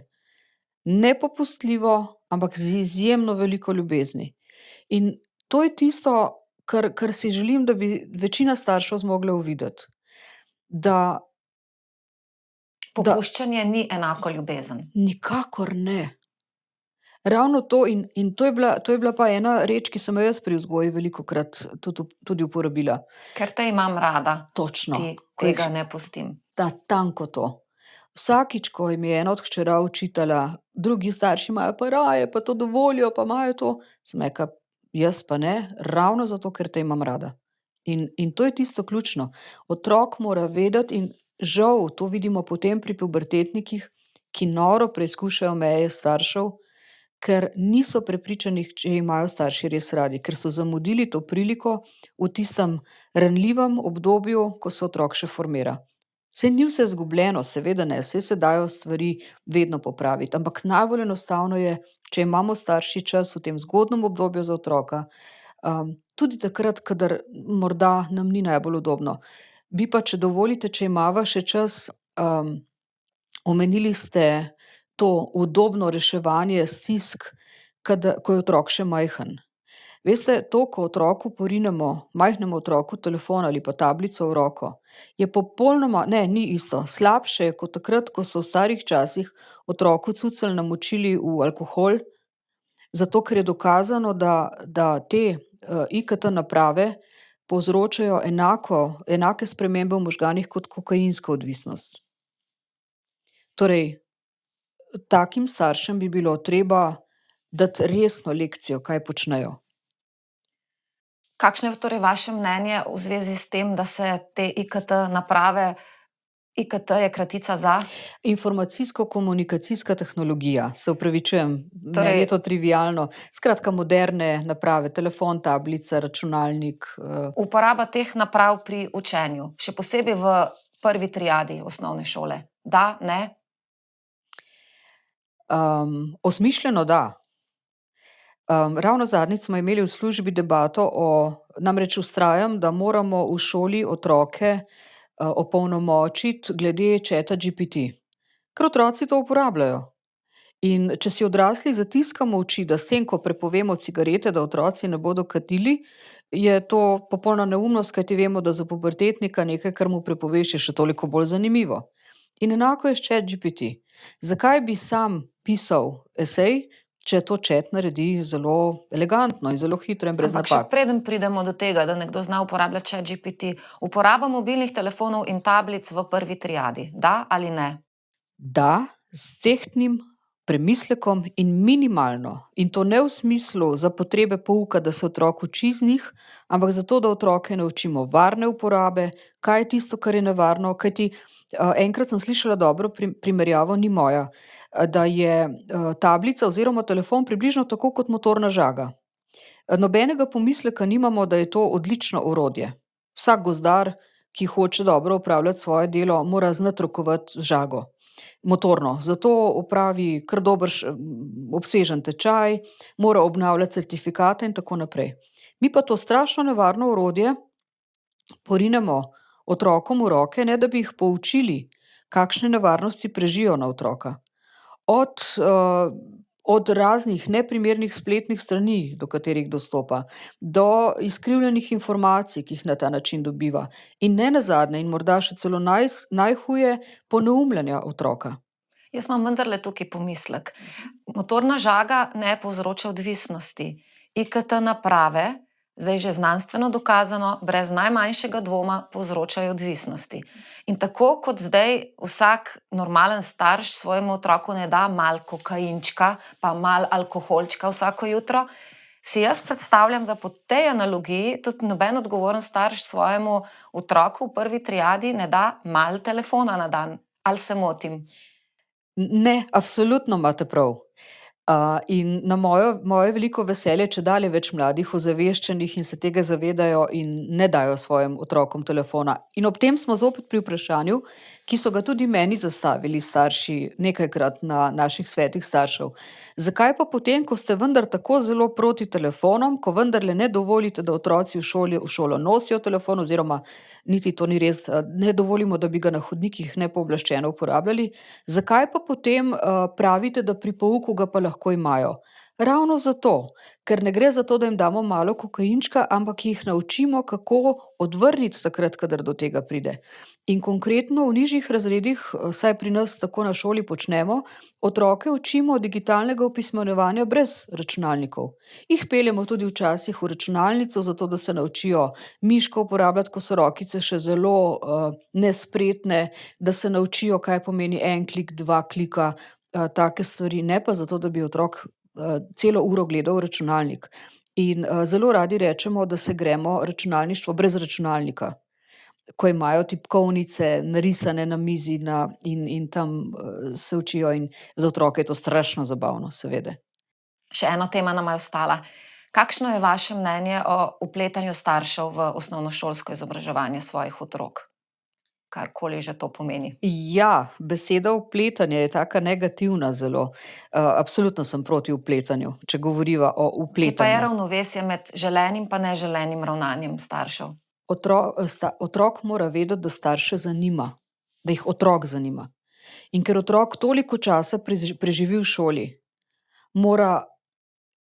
Nepopustljivo, ampak z izjemno veliko ljubezni. In to je tisto, kar si želim, da bi večina staršev zmogla uvideti. Da Popuščanje ni enako ljubezen. nikakor ne. Ravno to in to je bila pa ena reč, ki sem jo jaz pri vzgoji velikokrat tudi uporabila. Ker te imam rada, Točno. ti tega ne pustim. Natanko to. Vsakič, ko mi je ena od hčera očitala, drugi starši imajo pa raje, pa to dovolijo, pa imajo to, sem rekla, jaz pa ne, ravno zato, ker te imam rada. In to je tisto ključno. Otrok mora vedeti in žal to vidimo potem pri pubertetnikih, ki noro preizkušajo meje staršev, ker niso prepričani, če imajo starši res radi, ker so zamudili to priliko v tistem ranljivem obdobju, ko se otrok še formira. Saj ni vse izgubljeno, seveda ne, saj se dajo stvari vedno popraviti, ampak najbolj enostavno je, če imamo starši čas v tem zgodnjem obdobju za otroka, tudi takrat, kadar morda nam ni najbolj udobno. Bi pa, če dovolite, če imava še čas, omenili ste to udobno reševanje stisk, ko je otrok še majhen. Veste, to, ko otroku porinemo, majhnemu otroku telefon ali pa tablico v roko, je popolnoma, ne, ni isto, slabše je kot takrat, ko so v starih časih otroku cucali namočili v alkohol, zato ker je dokazano, da te IKT naprave povzročajo enake spremembe v možganih kot kokainska odvisnost. Torej, takim staršem bi bilo treba dati resno lekcijo, kaj počnejo. Kakšno je torej vaše mnenje v zvezi s tem, da se te IKT naprave, IKT je kratica za? Informacijsko-komunikacijska tehnologija, se opravičujem, meni je to trivialno. Skratka, moderne naprave, telefon, tablica, računalnik. Uporaba teh naprav pri učenju, še posebej v prvi triadi osnovne šole. Da, ne? Osmišljeno da. Ravno zadnjič smo imeli v službi debato namreč vztrajam, da moramo v šoli otroke opolnomočiti glede ChatGPT. Ker otroci to uporabljajo. In če si odrasli zatiskamo oči, da s tem, ko prepovemo cigarete, da otroci ne bodo kadili, je to popolna neumnost, kajti vemo, da za pubertetnika nekaj, kar mu prepoveš, je še toliko bolj zanimivo. In enako je s ChatGPT. Zakaj bi sam pisal esej, če to chat naredi zelo elegantno in zelo hitro in brez Ampak še napak? preden pridemo do tega, da nekdo zna uporabljati ChatGPT, uporaba mobilnih telefonov in tablic v prvi triadi, da ali ne? Da, s tehtnim premislekom in minimalno. In to ne v smislu za potrebe pouka, da se otrok uči z njih, ampak zato, da otroke naučimo varne uporabe, kaj je tisto, kar je nevarno. Kajti enkrat sem slišala dobro primerjavo, ni moja, da je tablica oziroma telefon približno tako kot motorna žaga. Nobenega pomisleka nimamo, da je to odlično orodje. Vsak gozdar, ki hoče dobro opravljati svoje delo, mora znati rokovati z žago. Motorno. Zato opravi kar dober obsežen tečaj, mora obnavljati certifikate in tako naprej. Mi pa to strašno nevarno orodje porinemo otrokom v roke, ne da bi jih poučili, kakšne nevarnosti prežijo na otroka. Od raznih neprimernih spletnih strani, do katerih dostopa, do izkrivljenih informacij, ki jih na ta način dobiva, in ne nazadnje, in morda še celo najhuje, poneumljanja otroka. Jaz imam vendarle tukaj pomislek. Motorna žaga ne povzroča odvisnosti. IKT naprave, zdaj že znanstveno dokazano, brez najmanjšega dvoma povzročajo odvisnosti. In tako kot zdaj vsak normalen starš svojemu otroku ne da malo kokainčka, pa malo alkoholčka vsako jutro, si jaz predstavljam, da po tej analogiji tudi noben odgovoren starš svojemu otroku v prvi triadi ne da malo telefona na dan. Ali se motim? Ne, absolutno imate prav. In na moje veliko veselje, čedalje več mladih ozaveščenih in se tega zavedajo in ne dajo svojim otrokom telefona. In ob tem smo zopet pri vprašanju, ki so ga tudi meni zastavili starši nekajkrat na naših svetih staršev. Zakaj pa potem, ko ste vendar tako zelo proti telefonom, ko vendarle ne dovolite, da otroci v šolo nosijo telefon, oziroma niti to ni res, ne dovolimo, da bi ga na hodnikih nepooblaščeno uporabljali, zakaj pa potem pravite, da pri pouku ga pa lahko imajo? Ravno zato, ker ne gre za to, da jim damo malo kokainčka, ampak jih naučimo, kako odvrniti takrat, kadar do tega pride. In konkretno v nižjih razredih, saj pri nas tako na šoli počnemo, otroke učimo digitalnega opismenjevanja brez računalnikov. Jih peljemo tudi včasih v računalnico, zato da se naučijo miško uporabljati, ko so rokice še zelo nespretne, da se naučijo, kaj pomeni en klik, dva klika, take stvari, ne pa zato, da bi otrok celo uro gledal v računalnik. In zelo radi rečemo, da se gremo računalništvo brez računalnika, ko imajo tipkovnice narisane na mizi in tam se učijo, in za otroke je to strašno zabavno, seveda. Še ena tema nama je ostala. Kakšno je vaše mnenje o vpletanju staršev v osnovnošolsko izobraževanje svojih otrok? Karkoli že to pomeni. Ja, beseda vpletanje je taka negativna zelo. Absolutno sem proti vpletanju, če govoriva o Kje pa je vpletanju. ravnovesje med želenim pa neželenim ravnanjem staršev? Otrok mora vedeti, da starše zanima, da jih otrok zanima. In ker otrok toliko časa preživi v šoli, mora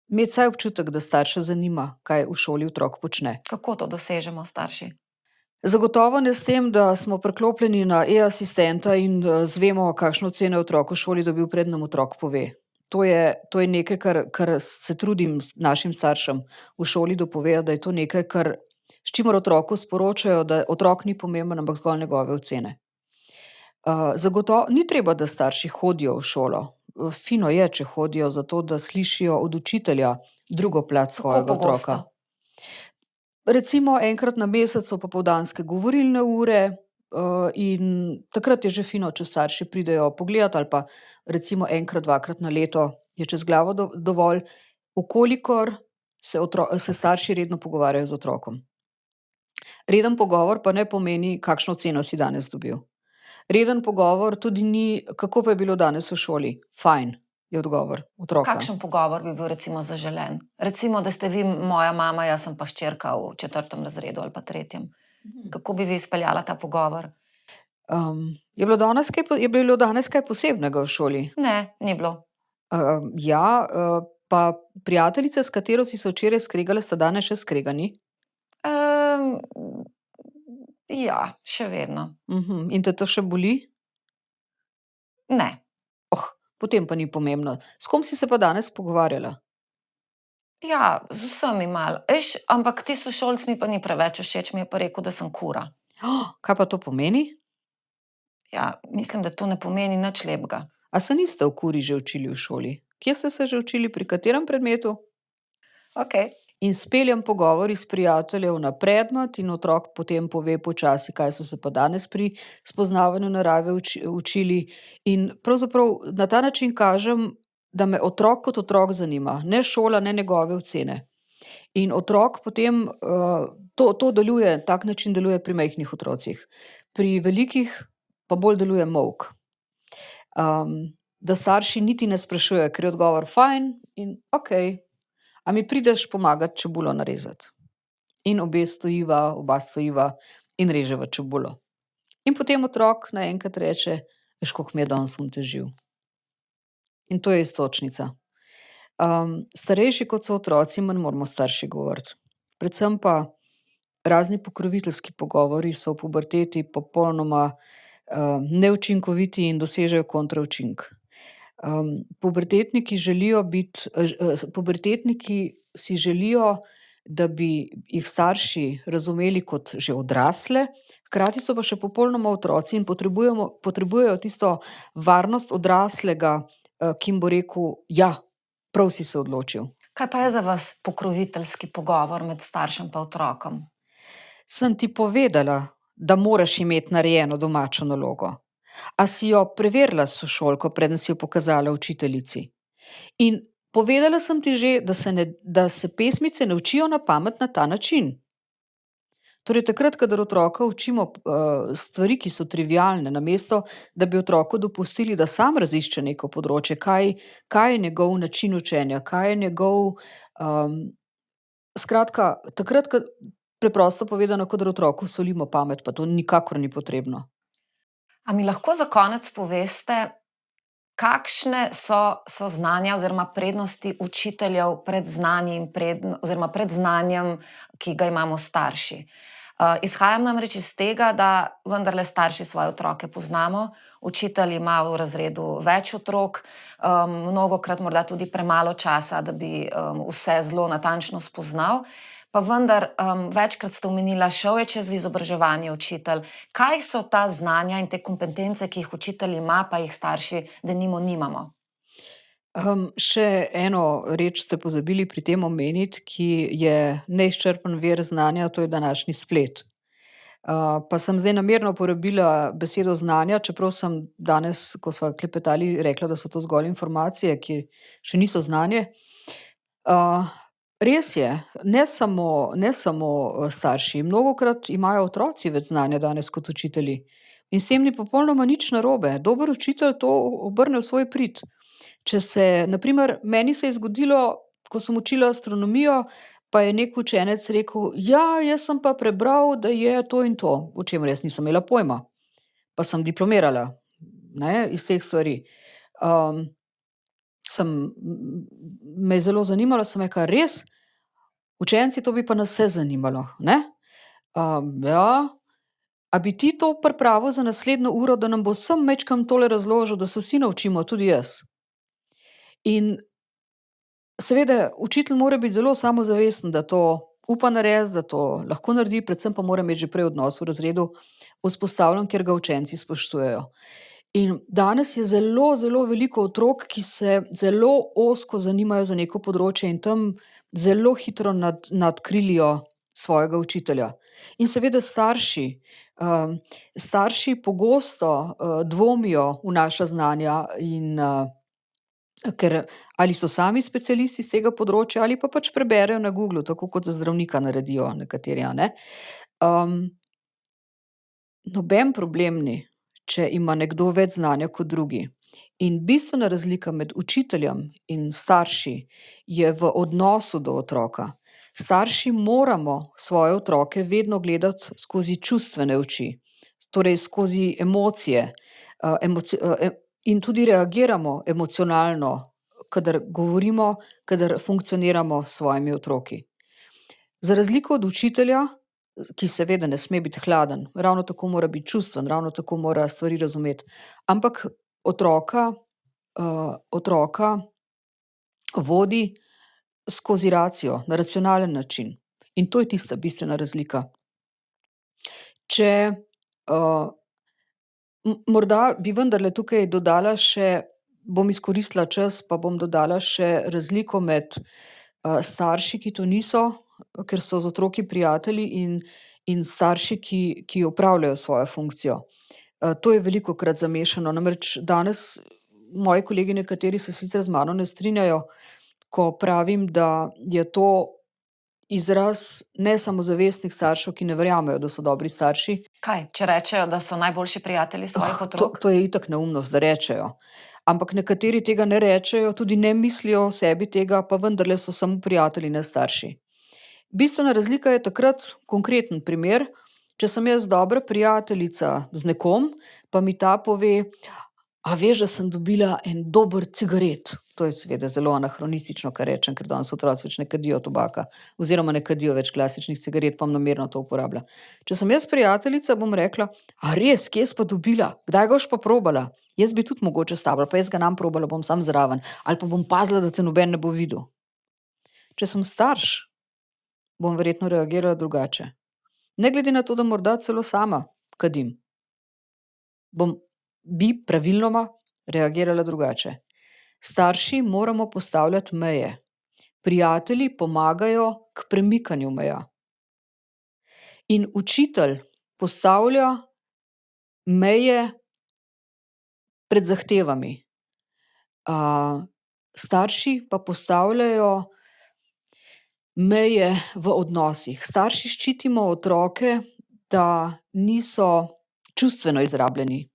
imeti vsaj občutek, da starše zanima, kaj v šoli otrok počne. Kako to dosežemo starši? Zagotovo ne s tem, da smo priklopljeni na e-asistenta in zvemo, kakšno oceno je otrok v šoli dobil, preden nam otrok pove. To je nekaj, kar se trudim našim staršem v šoli dopovedati, da je to nekaj, s čimer otroku sporočajo, da otrok ni pomemben, ampak zgolj njegove ocene. Zagotovo ni treba, da starši hodijo v šolo. Fino je, če hodijo, zato da slišijo od učitelja drugo plat svojega Kako pogosto? otroka. Recimo enkrat na mesec so popoldanske govorilne ure, in takrat je že fino, če starši pridejo pogledat, ali pa recimo enkrat, dvakrat na leto je čez glavo dovolj, v kolikor se starši redno pogovarjajo z otrokom. Reden pogovor pa ne pomeni, kakšno oceno si danes dobil. Reden pogovor tudi ni, kako pa je bilo danes v šoli. Fajn, je odgovor otroka. Kakšen pogovor bi bil recimo zaželen? Recimo, da ste vi moja mama, jaz sem pa hčerka v 4. razredu ali pa 3. Kako bi vi izpeljala ta pogovor? Je bilo danes kaj posebnega v šoli? Ne, ni bilo. Ja, pa prijateljica, s katero si se včeraj skregala, sta danes še skregani? Ja, še vedno. In te to še boli? Ne. Potem pa ni pomembno. S kom si se pa danes pogovarjala? Ja, z vsemi malo. Ampak ti sošolec mi pa ni preveč všeč, mi je pa rekel, da sem kura. Kaj pa to pomeni? Ja, mislim, da to ne pomeni nič lepega. A se niste o kuri že učili v šoli? Kje ste se že učili, pri katerem predmetu? Okej. In speljem pogovori s prijateljev na predmet in otrok potem pove počasi, kaj so se pa danes pri spoznavanju narave učili. In pravzaprav na ta način kažem, da me otrok kot otrok zanima, ne šola, ne njegove ocene. In otrok potem, to deluje, tak način deluje pri majhnih otrocih. Pri velikih pa bolj deluje molk. Da starši niti ne sprašujejo, ker je odgovor fajn in okej. A mi prideš pomagati čebulo narezati? In oba stojiva in reževa čebulo. In potem otrok naenkrat reče: "Veš, koliko mi je danes težil." In to je iztočnica. Starejši kot so otroci, manj moramo starši govoriti. Predvsem pa razni pokroviteljski pogovori so v puberteti popolnoma neučinkoviti in dosežejo kontraučink. Pubertetniki si želijo, da bi jih starši razumeli kot že odrasle, hkrati so pa še popolnoma otroci in potrebujejo tisto varnost odraslega, ki jim bo rekel: "Ja, prav si se odločil." Kaj pa je za vas pokroviteljski pogovor med staršem pa otrokom? Sem ti povedala, da moraš imeti narejeno domačo nalogo. A si jo preverila s sošolko, preden si jo pokazala učiteljici? In povedala sem ti že, da se pesmice ne učijo na pamet na ta način. Torej takrat, kadar otroka učimo stvari, ki so trivialne, namesto da bi otroku dopustili, da sam razišče neko področje, kaj je njegov način učenja, kaj je njegov, skratka, takrat, preprosto povedano, kadar otroku solimo pamet, pa to nikakor ni potrebno. A mi lahko za konec poveste, kakšne so znanja oziroma prednosti učiteljev pred znanjem oziroma pred znanjem, ki ga imamo starši? Izhajam namreč iz tega, da vendarle starši svoje otroke poznamo, učitelj ima v razredu več otrok, mnogokrat morda tudi premalo časa, da bi vse zelo natančno spoznal. Pa vendar, večkrat ste omenila, šel je čez izobraževanje učitelj. Kaj so ta znanja in te kompetence, ki jih učitelj ima, pa jih starši denimo nimamo? Še eno reč ste pozabili pri tem omeniti, ki je neizčrpen vir znanja, to je današnji splet. Pa sem zdaj namerno uporabila besedo znanja, čeprav sem danes, ko sva klepetali, rekla, da so to zgolj informacije, ki še niso znanje. Res je, ne samo starši, mnogokrat imajo otroci več znanja danes kot učitelji. In s tem ni popolnoma nič narobe. Dober učitelj to obrne v svoj prid. Če se, na primer, meni se je zgodilo, ko sem učila astronomijo, pa je neki učenec rekel: "Ja, jaz sem pa prebral, da je to in to," o čemer jaz nisem imela pojma. Pa sem diplomirala, ne, iz teh stvari. Me je zelo zanimalo, sem rekla: "Res? Učenci, to bi pa nas vse zanimalo, ne?" Ja. A bi ti to pripravil za naslednjo uro, da nam bo vsem majčkeno tole razložil, da se vsi naučimo, tudi jaz? In seveda, učitelj mora biti zelo samozavesten, da to upa narediti, da to lahko naredi, predvsem pa mora imeti že prej odnos v razredu vzpostavljen, kjer ga učenci spoštujejo. In danes je zelo, zelo veliko otrok, ki se zelo ozko zanimajo za neko področje in tam zelo hitro nadkrilijo svojega učitelja. In seveda starši pogosto dvomijo v naša znanja in ker ali so sami specialisti s tega področja ali pa pač preberejo na Googlu, tako kot za zdravnika naredijo nekateri, a ne. Noben problem ni, če ima nekdo več znanja kot drugi. In bistvena razlika med učiteljem in starši je v odnosu do otroka. Starši moramo svoje otroke vedno gledati skozi čustvene oči, torej skozi emocije, in tudi reagiramo emocionalno, kadar govorimo, kadar funkcioniramo s svojimi otroki. Za razliko od učitelja ki seveda ne sme biti hladen, ravno tako mora biti čustven, ravno tako mora stvari razumeti. Ampak otroka vodi skozi racijo, na racionalen način. In to je tista bistvena razlika. Če morda bi vendarle tukaj dodala še, bom izkoristila čas, pa bom dodala še razliko med starši, ki to niso, ker so z otroki prijatelji, in starši, ki opravljajo svojo funkcijo. To je velikokrat zamešano. Namreč danes moji kolegi nekateri se sicer z mano ne strinjajo, ko pravim, da je to izraz nesamozavestnih staršev, ki ne verjamejo, da so dobri starši. Kaj, če rečejo, da so najboljši prijatelji svojih otrok? To je itak neumnost, da rečejo. Ampak nekateri tega ne rečejo, tudi ne mislijo o sebi tega, pa vendarle so samo prijatelji, ne starši. Bistvena razlika je takrat konkreten primer, če sem jaz dobra prijateljica z nekom, pa mi ta pove: "A veš, da sem dobila en dober cigaret?" To je seveda zelo anahronistično, kar rečem, ker danes otroci več ne kadijo tobaka oziroma ne kadijo več klasičnih cigaret, pa namerno to uporablja. Če sem jaz prijateljica, bom rekla: "A res, kje si pa dobila? Kdaj ga boš pa probala? Jaz bi tudi mogoče s tabo, pa jaz ga nam probala, bom sam zraven. Ali pa bom pazila, da te noben ne bo videl." Če sem starš, bom verjetno reagirala drugače. Ne glede na to, da morda celo sama kadim, bi pravilnoma reagirala drugače. Starši moramo postavljati meje. Prijatelji pomagajo k premikanju meja. In učitelj postavlja meje pred zahtevami. Starši pa postavljajo meje v odnosih. Starši ščitimo otroke, da niso čustveno izrabljeni.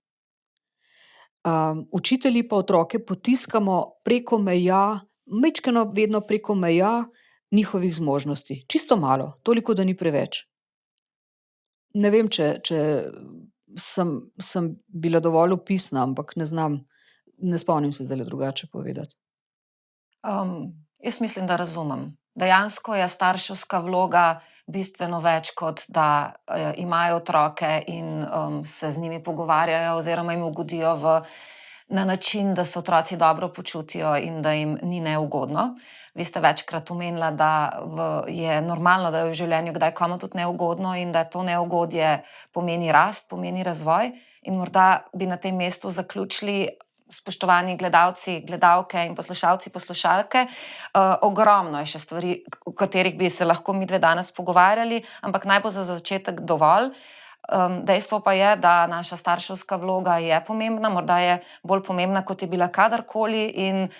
Učitelji pa otroke potiskamo preko meja, majčkeno vedno preko meja njihovih zmožnosti. Čisto malo, toliko, da ni preveč. Ne vem, če sem bila dovolj opisna, ampak ne spomnim se zdajle drugače povedati. Jaz mislim, da razumem. Dejansko je starševska vloga bistveno več, kot da imajo otroke in se z njimi pogovarjajo oziroma jim ugodijo na način, da se otroci dobro počutijo in da jim ni neugodno. Vi ste večkrat omenila, da je normalno, da je v življenju kdaj komu tudi neugodno in da to neugodje pomeni rast, pomeni razvoj. In morda bi na tem mestu zaključili, spoštovani gledalci, gledalke in poslušalci, poslušalke. Ogromno je še stvari, o katerih bi se lahko midve danes pogovarjali, ampak naj bo za začetek dovolj. Dejstvo pa je, da naša starševska vloga je pomembna, morda je bolj pomembna, kot je bila kadarkoli, in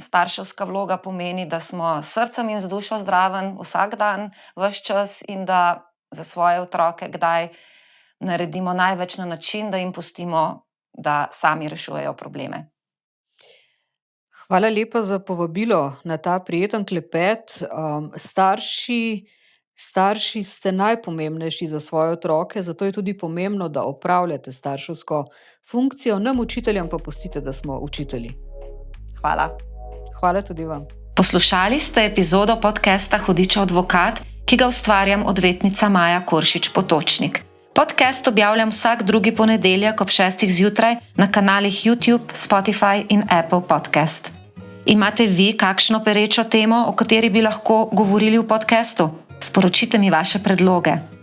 starševska vloga pomeni, da smo s srcem in z dušo zraven vsak dan, ves čas, in da za svoje otroke kdaj naredimo največ na način, da jim pustimo, da sami rešujejo probleme. Hvala lepa za povabilo na ta prijeten klepet. Starši ste najpomembnejši za svoje otroke, zato je tudi pomembno, da opravljate starševsko funkcijo. Nam učiteljem pa pustite, da smo učitelji. Hvala. Hvala tudi vam. Poslušali ste epizodo podcasta Hudičev advokat, ki ga ustvarjam odvetnica Maja Koršič Potočnik. Podcast objavljam vsak drugi ponedeljek ob 6. zjutraj na kanalih YouTube, Spotify in Apple Podcast. Imate vi kakšno perečo temo, o kateri bi lahko govorili v podcastu? Sporočite mi vaše predloge.